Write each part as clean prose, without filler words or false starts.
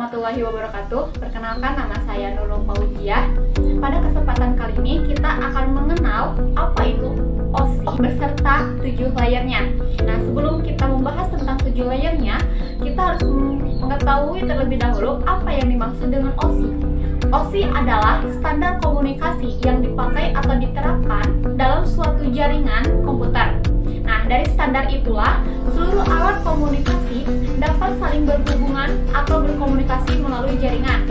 warahmatullahi wabarakatuh. Perkenalkan, nama saya Nurul Pauziah. Pada kesempatan kali ini kita akan mengenal apa itu OSI beserta 7 layernya. Nah, sebelum kita membahas tentang 7 layernya, kita harus mengetahui terlebih dahulu apa yang dimaksud dengan OSI. OSI adalah standar komunikasi yang dipakai atau diterapkan dalam suatu jaringan komputer. Nah, dari standar itulah seluruh alat komunikasi dapat saling berhubungan atau berkomunikasi melalui jaringan.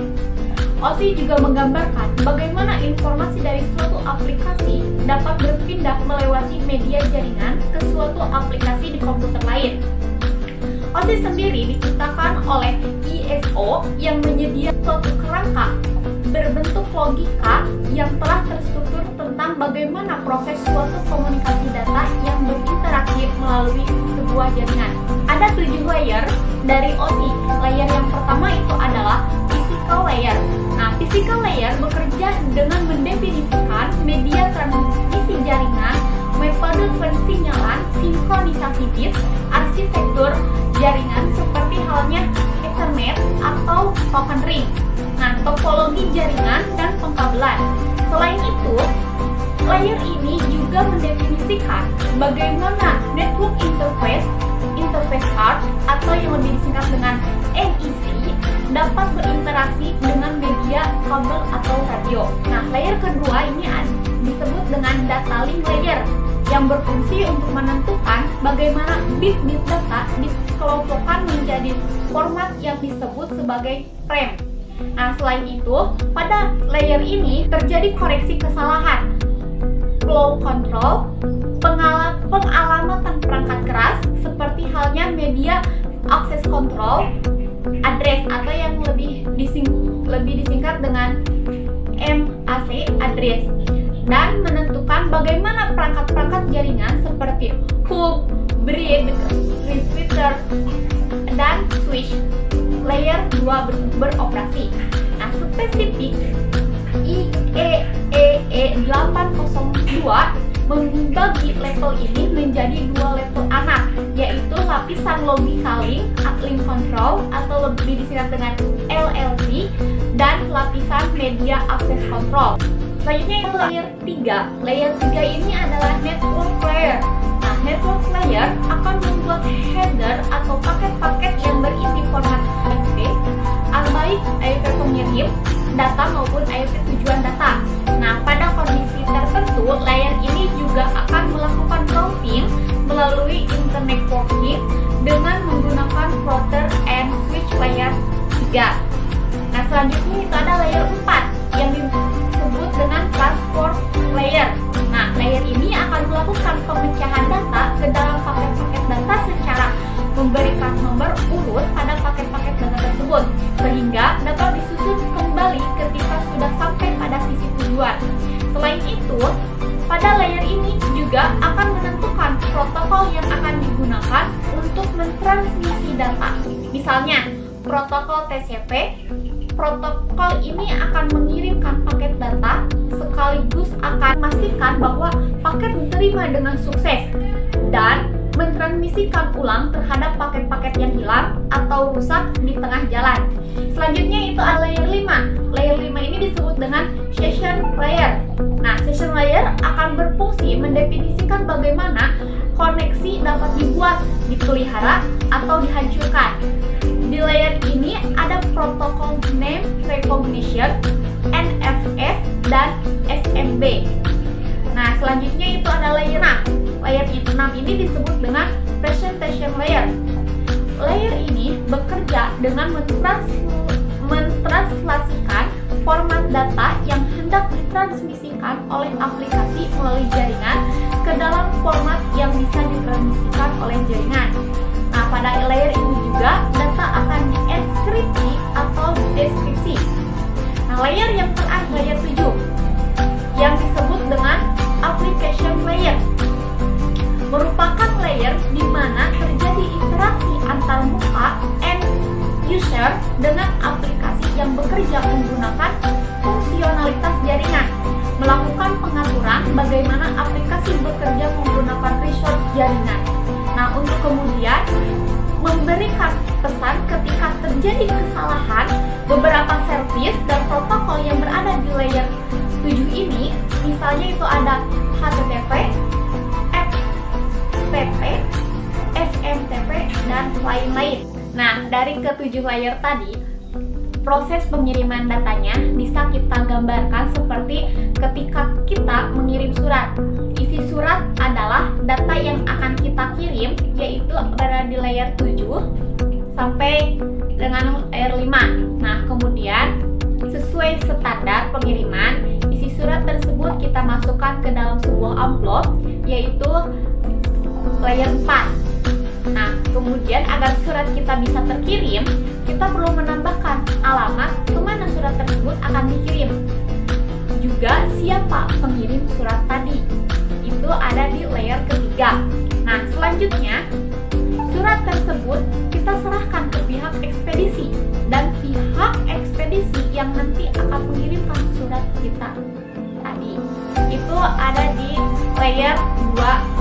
OSI juga menggambarkan bagaimana informasi dari suatu aplikasi dapat berpindah melewati media jaringan ke suatu aplikasi di komputer lain. OSI sendiri diciptakan oleh ISO yang menyediakan suatu kerangka berbentuk logika yang telah terstruktur tentang bagaimana proses suatu komunikasi data yang berinteraksi melalui sebuah jaringan. Ada 7 layer dari OSI. Layer yang pertama itu adalah physical layer. Nah, physical layer bekerja dengan mendefinisikan media transmisi jaringan, metode pensinyalan, sinkronisasi bit, arsitektur jaringan seperti halnya Ethernet atau token ring. Nah, topologi jaringan dan pengkabelan. Selain itu, layer ini juga mendefinisikan bagaimana network interface card atau yang lebih disingkat dengan NIC dapat berinteraksi dengan media kabel atau radio. Nah, layer kedua ini disebut dengan data link layer yang berfungsi untuk menentukan bagaimana bit-bit data dikelompokkan menjadi format yang disebut sebagai frame. Nah, selain itu, pada layer ini terjadi koreksi kesalahan, flow control, pengalamatan perangkat keras seperti halnya media access control, address atau yang lebih disingkat dengan MAC address, dan menentukan bagaimana perangkat-perangkat jaringan seperti hub, bridge, repeater, dan switch layer 2 beroperasi. Nah, spesifik IEEE 802 membagi level ini menjadi 2 level anak, yaitu lapisan logical link control atau lebih disingkat dengan LLC, dan lapisan media access control. Selanjutnya itu layer 3. Layer 3 ini adalah network layer. Nah, network layer akan membuat header atau paket-paket yang berisi format ARP, baik ARP pengirim data maupun ARP tujuan data. Nah, pada kondisi tertentu, layer ini juga akan melakukan routing melalui internetworking dengan menggunakan router and switch layer 3. Nah, selanjutnya itu ada layer 4 yang disebut dengan transport layer. Nah, layer ini akan melakukan pemecahan data ke dalam paket-paket data secara memberikan nomor urut pada paket-paket data tersebut, sehingga dapat disusun kembali ketika sudah sampai pada sisi tujuan. Selain itu, pada layer ini juga akan menentukan protokol yang akan digunakan untuk mentransmisi data. Misalnya, protokol TCP. Protokol ini akan mengirimkan paket data sekaligus akan memastikan bahwa paket diterima dengan sukses dan mentransmisikan ulang terhadap paket-paket yang hilang atau rusak di tengah jalan. Selanjutnya itu ada layer 5. Layer 5 ini disebut dengan session layer. Nah, session layer akan berfungsi mendefinisikan bagaimana koneksi dapat dibuat, dipelihara, atau dihancurkan. Di layer ini ada protokol name recognition, NFS, dan SMB. Nah, selanjutnya itu ada layer 6. Layer 6 ini disebut dengan presentation layer. Layer ini bekerja dengan mentranslasikan format data yang hendak ditransmisikan oleh aplikasi melalui jaringan ke dalam format yang bisa ditransmisikan oleh jaringan. Nah, pada layer ini juga data akan dienkripsi atau deskripsi. Nah, layer yang terakhir, layer 7, yang disebut dengan application layer, merupakan layer di mana terjadi interaksi antar muka end user dengan aplikasi yang bekerja menggunakan fungsionalitas jaringan, melakukan pengaturan bagaimana aplikasi bekerja menggunakan resource jaringan. Nah, untuk kemudian memberikan pesan ketika terjadi kesalahan beberapa service dan protokol yang berada di layer 7 ini, misalnya itu ada HTTP, FTP, SMTP, dan lain-lain. Nah, dari ketujuh layer tadi, proses pengiriman datanya bisa kita gambarkan seperti ketika kita mengirim surat. Isi surat adalah data yang akan kita kirim, yaitu berada di layer 7 sampai dengan layer 5. Nah, kemudian sesuai standar pengiriman, isi surat tersebut kita masukkan ke dalam sebuah amplop, yaitu layer 4. Nah, kemudian agar surat kita bisa terkirim, kita perlu menambahkan alamat kemana surat tersebut akan dikirim. Juga siapa pengirim surat tadi. Itu ada di layer ketiga. Nah, selanjutnya, surat tersebut kita serahkan ke pihak ekspedisi. Dan pihak ekspedisi yang nanti akan mengirimkan surat kita tadi. Itu ada di layer 2